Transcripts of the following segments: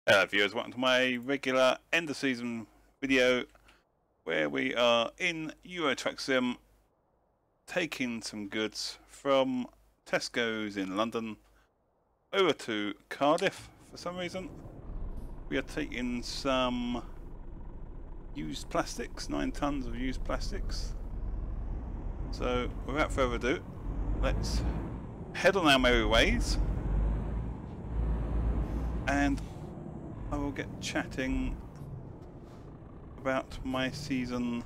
Hello viewers, welcome to my regular end of season video where we are in Euro Truck Sim taking some goods from Tesco's in London over to Cardiff for some reason. We are taking some used plastics, 9 tons of used plastics. So without further ado, let's head on our merry ways and I will get chatting about my season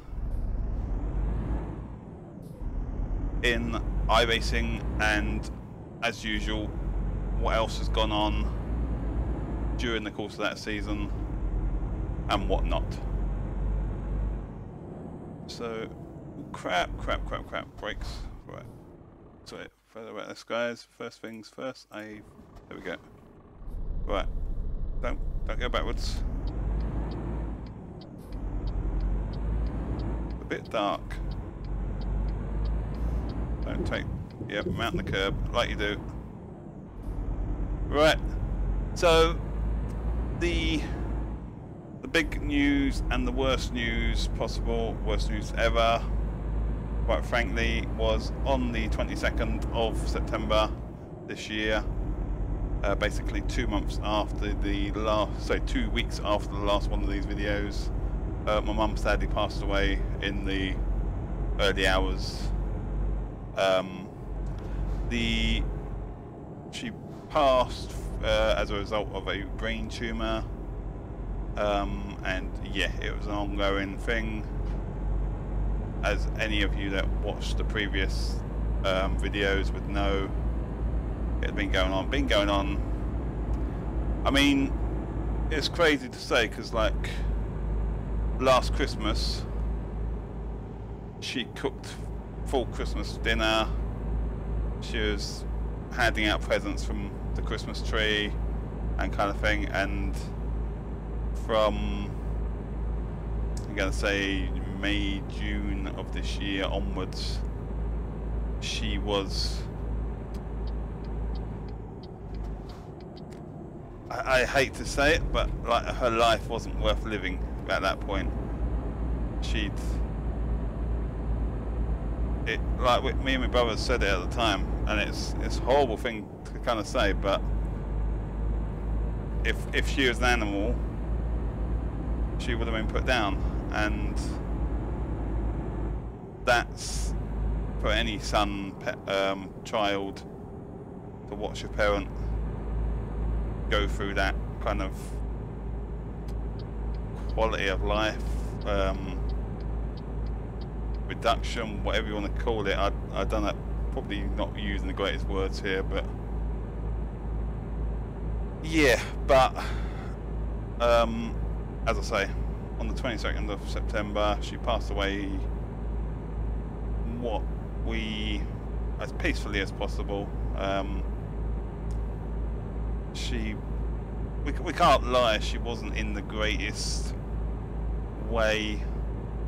in iRacing and, as usual, what else has gone on during the course of that season and what not. So, crap, brakes. Right. So, further about this, guys. First things first. There we go. Right. Don't go backwards. A bit dark. Don't take. Yep, mount the curb like you do. Right. So the big news and the worst news possible, worst news ever, quite frankly, was on the 22nd of September this year. Basically 2 months after the last, so 2 weeks after the last one of these videos, my mum sadly passed away in the early hours. She passed as a result of a brain tumour, and yeah, it was an ongoing thing. As any of you that watched the previous videos would know, it had been going on. I mean, it's crazy to say because, like, last Christmas she cooked full Christmas dinner. She was handing out presents from the Christmas tree and kind of thing, and from, I'm gonna say, May, June of this year onwards, she was, I hate to say it, but like, her life wasn't worth living at that point. Like me and my brother said it at the time, and it's a horrible thing to kind of say, but if she was an animal, she would have been put down, and that's for any son, child, to watch your parent go through that kind of quality of life reduction, whatever you want to call it. I don't know, probably not using the greatest words here, but yeah. But as I say, on the 22nd of September she passed away, as peacefully as possible. We can't lie, she wasn't in the greatest way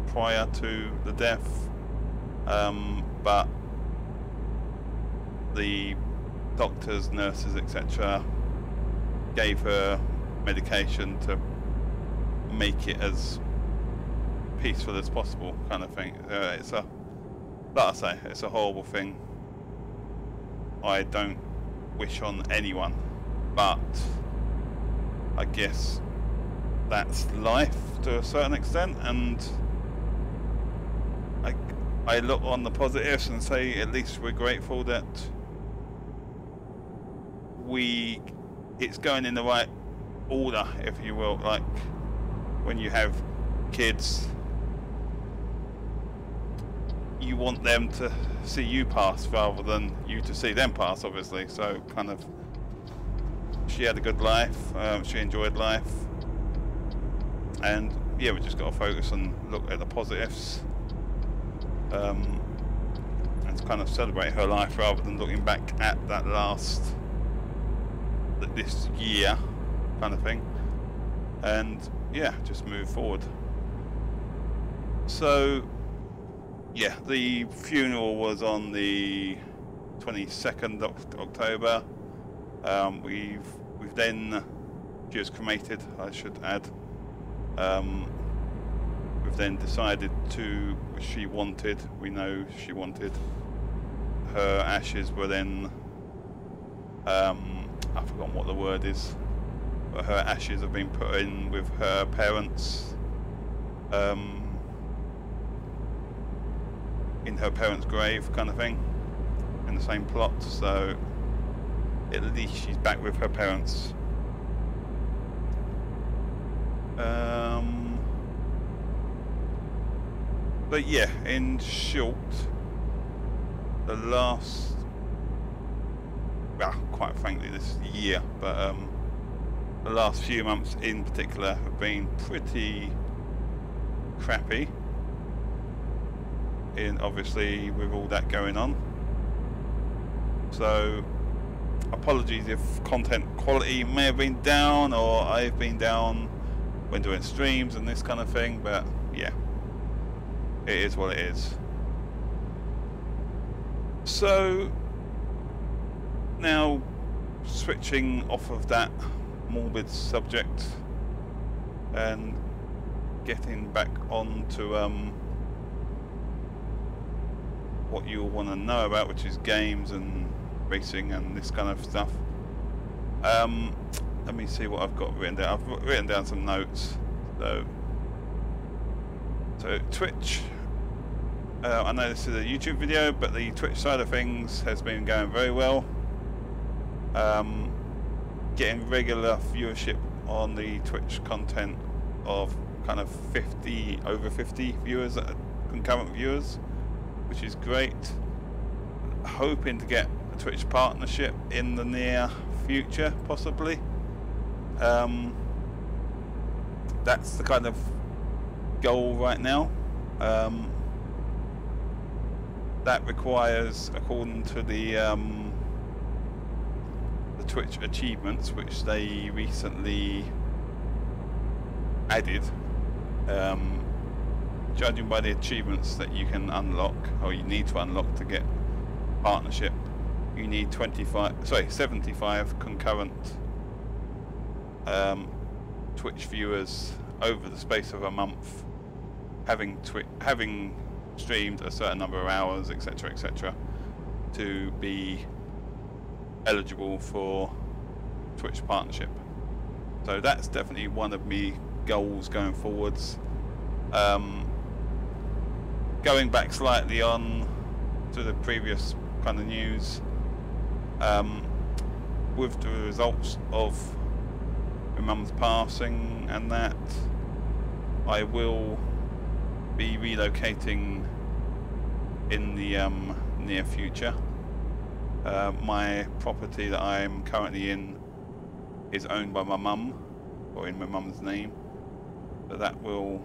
prior to the death, but the doctors, nurses, etc. gave her medication to make it as peaceful as possible, kind of thing. Like I say, it's a horrible thing. I don't wish on anyone, but I guess that's life to a certain extent, and I look on the positives and say at least we're grateful that it's going in the right order, if you will. Like, when you have kids, you want them to see you pass rather than you to see them pass, obviously. So kind of, she had a good life, she enjoyed life, and yeah, we just got to focus and look at the positives, and to kind of celebrate her life rather than looking back at this year kind of thing, and yeah, just move forward. So yeah, the funeral was on the 22nd of October. We've then she was cremated, I should add. We've then decided to, we know she wanted, her ashes were then, I've forgotten what the word is, but her ashes have been put in with her parents, in her parents' grave kind of thing, in the same plot, so at least she's back with her parents. But yeah, in short, the last, well, quite frankly this year, but the last few months in particular have been pretty crappy, obviously with all that going on. So apologies if content quality may have been down, or I've been down when doing streams and this kind of thing, but yeah, it is what it is. So now switching off of that morbid subject and getting back on to what you'll want to know about, which is games and racing and this kind of stuff. Let me see what I've got written down. I've written down some notes. So Twitch, I know this is a YouTube video, but the Twitch side of things has been going very well. Getting regular viewership on the Twitch content of kind of over 50 viewers, concurrent viewers, which is great. Hoping to get a Twitch partnership in the near future, possibly. That's the kind of goal right now. That requires, according to the Twitch achievements, which they recently added, judging by the achievements that you can unlock, or you need to unlock to get partnership, you need 75 concurrent Twitch viewers over the space of a month, having streamed a certain number of hours, etc., etc., to be eligible for Twitch partnership. So that's definitely one of me goals going forwards. Going back slightly on to the previous kind of news, with the results of my mum's passing and that, I will be relocating in the near future. My property that I'm currently in is owned by my mum, or in my mum's name, so that will,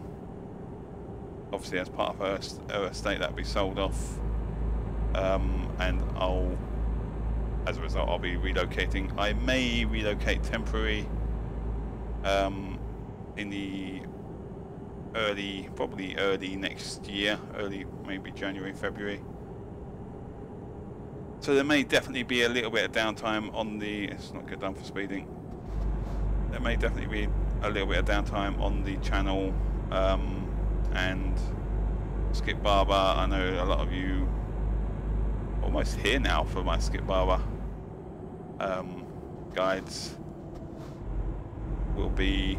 obviously as part of her estate, that will be sold off, and as a result I'll be relocating. I may relocate temporary in the probably early next year, maybe January, February. So there may definitely be a little bit of downtime on the, it's not good done for speeding. There may definitely be a little bit of downtime on the channel, and Skip Barber, I know a lot of you almost here now for my Skip Barber guides. Will be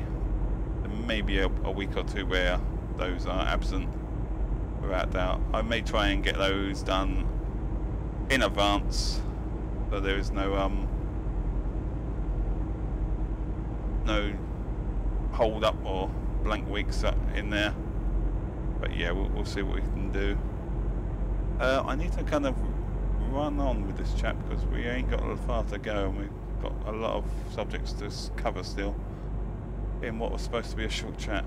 maybe a week or two where those are absent, without doubt. I may try and get those done in advance, so there is no hold up or blank weeks in there. But yeah, we'll see what we can do. I need to kind of run on with this chat because we ain't got far to go, and we've got a lot of subjects to cover still in what was supposed to be a short chat.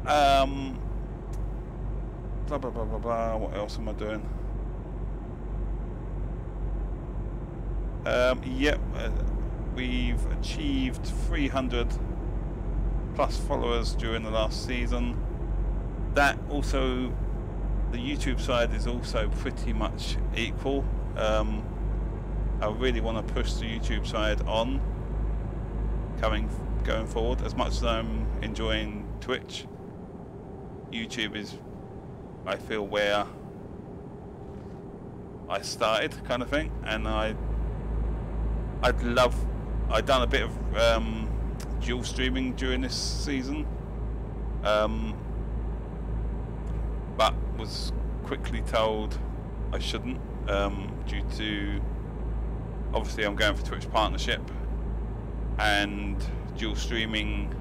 Blah blah blah blah blah. What else am I doing? Yep, we've achieved 300 plus followers during the last season. That also, the YouTube side is also pretty much equal. I really want to push the YouTube side on going forward. As much as I'm enjoying Twitch, YouTube is, I feel, where I started, kind of thing. And I'd done a bit of dual streaming during this season, but was quickly told I shouldn't, due to, obviously I'm going for Twitch partnership, and dual streaming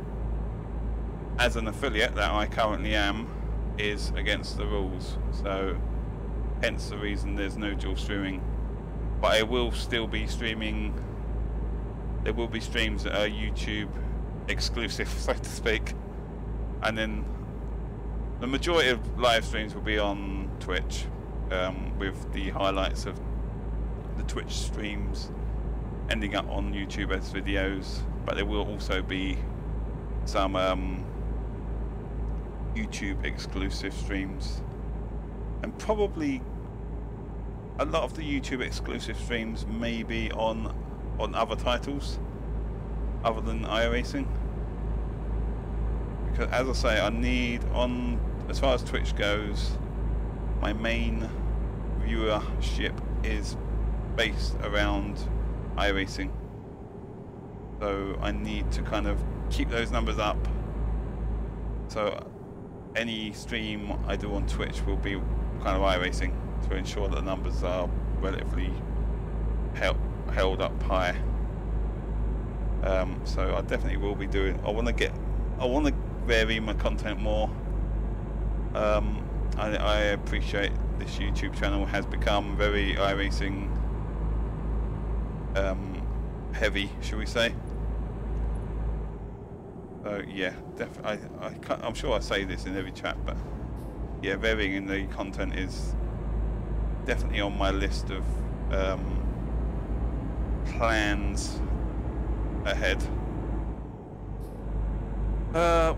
as an affiliate that I currently am is against the rules, so hence the reason there's no dual streaming. But I will still be streaming. There will be streams that are YouTube exclusive, so to speak, and then the majority of live streams will be on Twitch, with the highlights of the Twitch streams ending up on YouTube as videos. But there will also be some YouTube exclusive streams, and probably a lot of the YouTube exclusive streams may be on other titles other than iracing, because as I say, I need, on as far as Twitch goes, my main viewership is based around iracing, so I need to kind of keep those numbers up. So any stream I do on Twitch will be kind of iracing to ensure that the numbers are relatively held up high. So I definitely will be doing. I want to vary my content more. I appreciate this YouTube channel has become very iracing heavy, shall we say? So yeah, I'm sure I say this in every chat, but yeah, varying in the content is definitely on my list of plans ahead.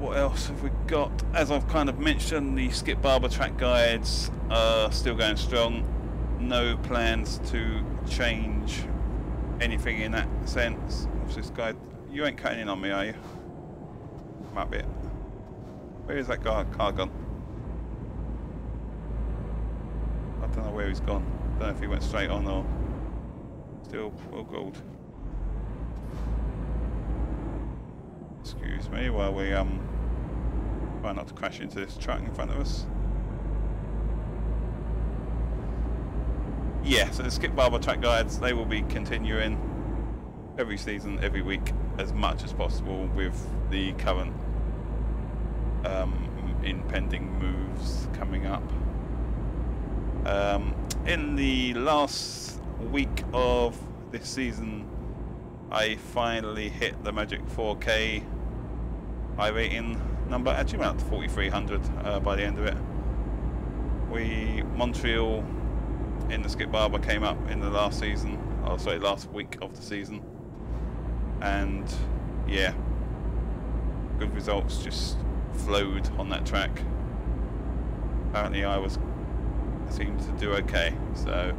What else have we got? As I've kind of mentioned, the Skip Barber track guides are still going strong. No plans to change anything in that sense. What's this guy? You ain't cutting in on me, are you? Might be it. Where is that car gone? I don't know where he's gone. I don't know if he went straight on or still all gold. Excuse me while we try not to crash into this truck in front of us. Yeah, so the Skip Barber track guides, they will be continuing every season, every week, as much as possible with the current impending moves coming up. In the last week of this season, I finally hit the magic 4K iRating number. Actually went up to 4,300 by the end of it. Montreal in the Skip Barber came up in the last season, oh sorry, last week of the season, and yeah, good results just flowed on that track. Apparently I seemed to do okay, so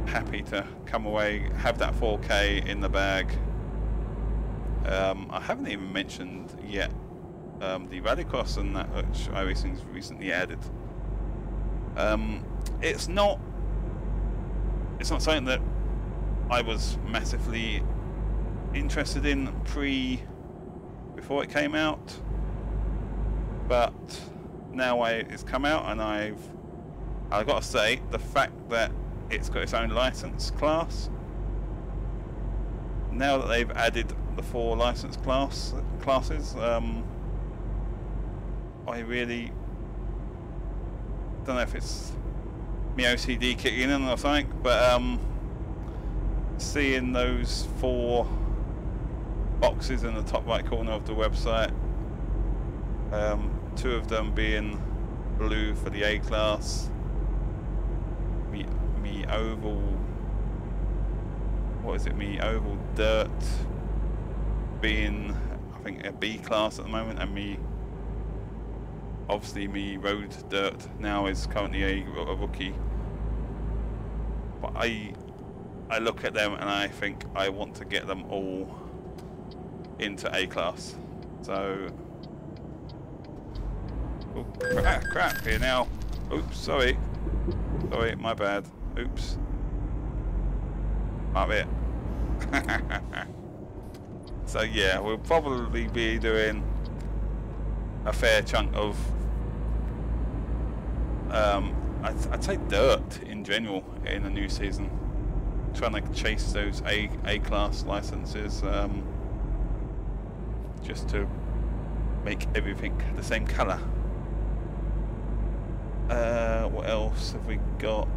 happy to come away, have that 4K in the bag. I haven't even mentioned yet the Rallycross and that, which iRacing's recently added. It's not something that I was massively interested in before it came out, but now it's come out, and I've got to say, the fact that it's got its own license class, now that they've added the 4 license classes, I really don't know if it's my OCD kicking in or something, but seeing those 4 boxes in the top right corner of the website, 2 of them being blue for the A class, me oval, what is it, me oval dirt being, I think, a B class at the moment, and obviously me road dirt now is currently a rookie. But I look at them and I think I want to get them all into A class. So, oh, crap here now. Oops, sorry, my bad. Oops. Might be it. So yeah, we'll probably be doing a fair chunk of I'd say dirt in general in the new season, trying to chase those A class licenses, just to make everything the same colour. What else have we got?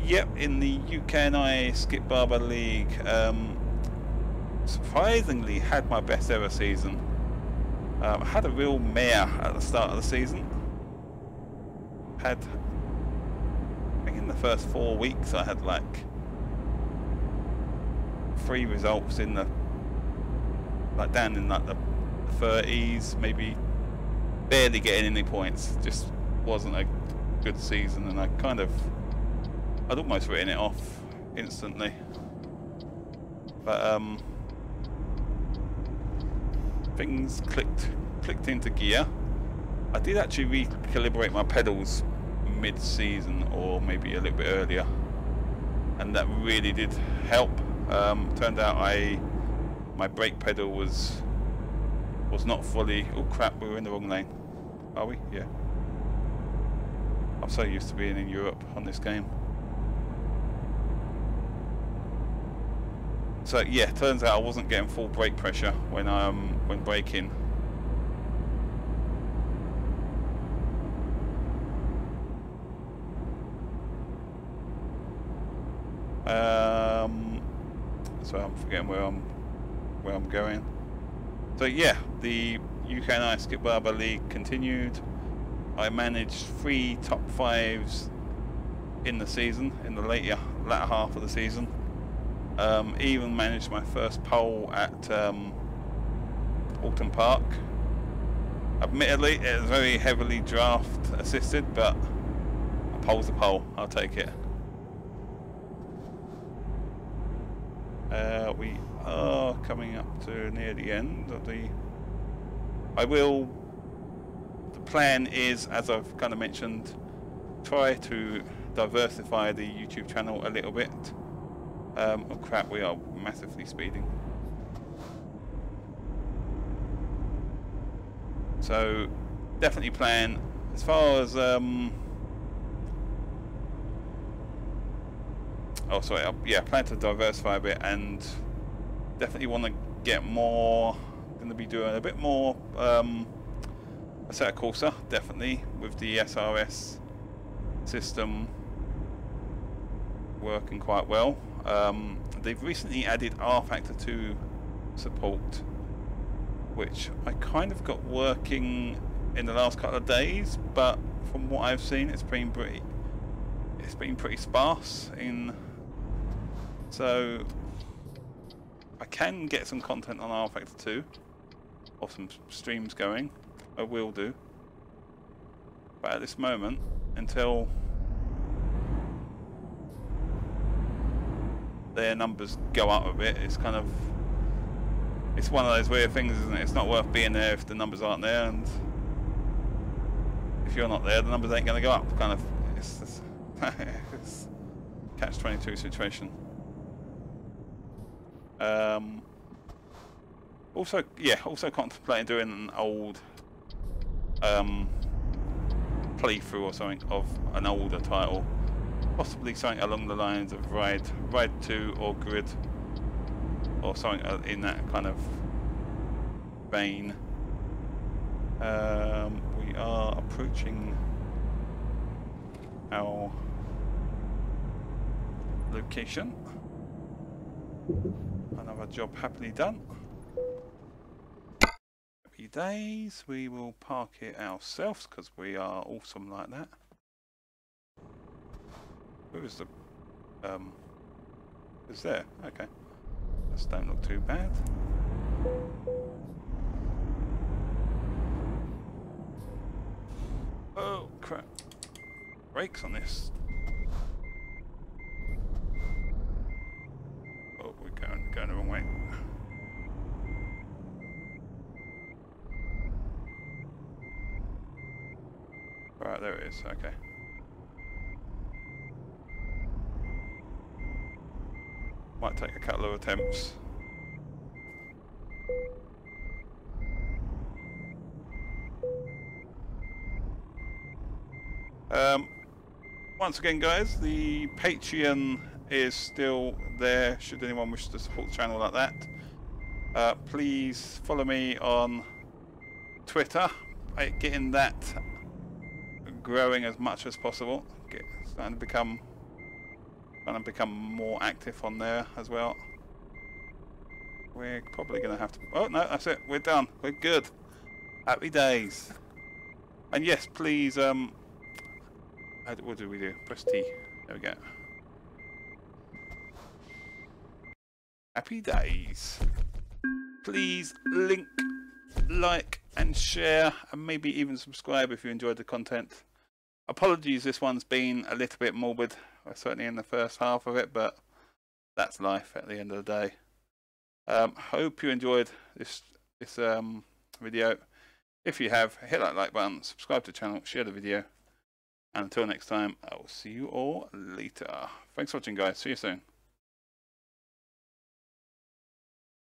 Yep, in the UKNI Skip Barber League, surprisingly had my best ever season. I had a real mare at the start of the season. I think in the first 4 weeks I had like 3 results in the, like down in like the 30s, maybe barely getting any points. Just wasn't a good season, and I'd almost written it off instantly. But things clicked into gear. I did actually recalibrate my pedals mid-season, or maybe a little bit earlier, and that really did help. Turned out my brake pedal was not fully. Oh crap, we were in the wrong lane. Are we? Yeah. I'm so used to being in Europe on this game. So yeah, turns out I wasn't getting full brake pressure when braking. So I'm forgetting where I'm going. So yeah, the UKNI Skip Barber League continued. I managed 3 top 5s in the season, in the latter half of the season. Even managed my first pole at Alton Park. Admittedly, it was very heavily draft assisted, but a pole's a pole. I'll take it. We are coming up to near the end of the. The plan is, as I've kind of mentioned, try to diversify the YouTube channel a little bit. Oh crap, we are massively speeding. So definitely plan, as far as oh sorry, yeah, plan to diversify a bit, and definitely want to get more. Going to be doing a bit more Assetto Corsa, definitely, with the SRS system working quite well. They've recently added R Factor 2 support, which I kind of got working in the last couple of days, but from what I've seen, it's been pretty sparse so I can get some content on R Factor 2, or some streams going. I will do, but at this moment, until their numbers go up a bit, it's one of those weird things, isn't it? It's not worth being there if the numbers aren't there, and if you're not there, the numbers ain't going to go up. Kind of, it's catch-22 situation. Also contemplating doing an old playthrough or something of an older title, possibly something along the lines of Ride 2 or Grid, or something in that kind of vein. We are approaching our location. Another job happily done. Happy days. We will park it ourselves because we are awesome like that. Who is the is there? Okay. That don't look too bad. Oh crap. Brakes on this. Oh, we're going the wrong way. Right, there it is. Okay. Might take a couple of attempts. Once again, guys, the Patreon is still there should anyone wish to support the channel like that. Please follow me on Twitter, getting that growing as much as possible. Starting to become more active on there as well. We're probably going to have to... Oh, no, that's it. We're done. We're good. Happy days. And yes, please... what do we do? Press T. There we go. Happy days. Please link, like, and share, and maybe even subscribe if you enjoyed the content. Apologies, this one's been a little bit morbid, certainly in the first half of it, but that's life at the end of the day. Hope you enjoyed this video. If you have, hit that like button, subscribe to the channel, share the video, and until next time, I will see you all later. Thanks for watching, guys. See you soon.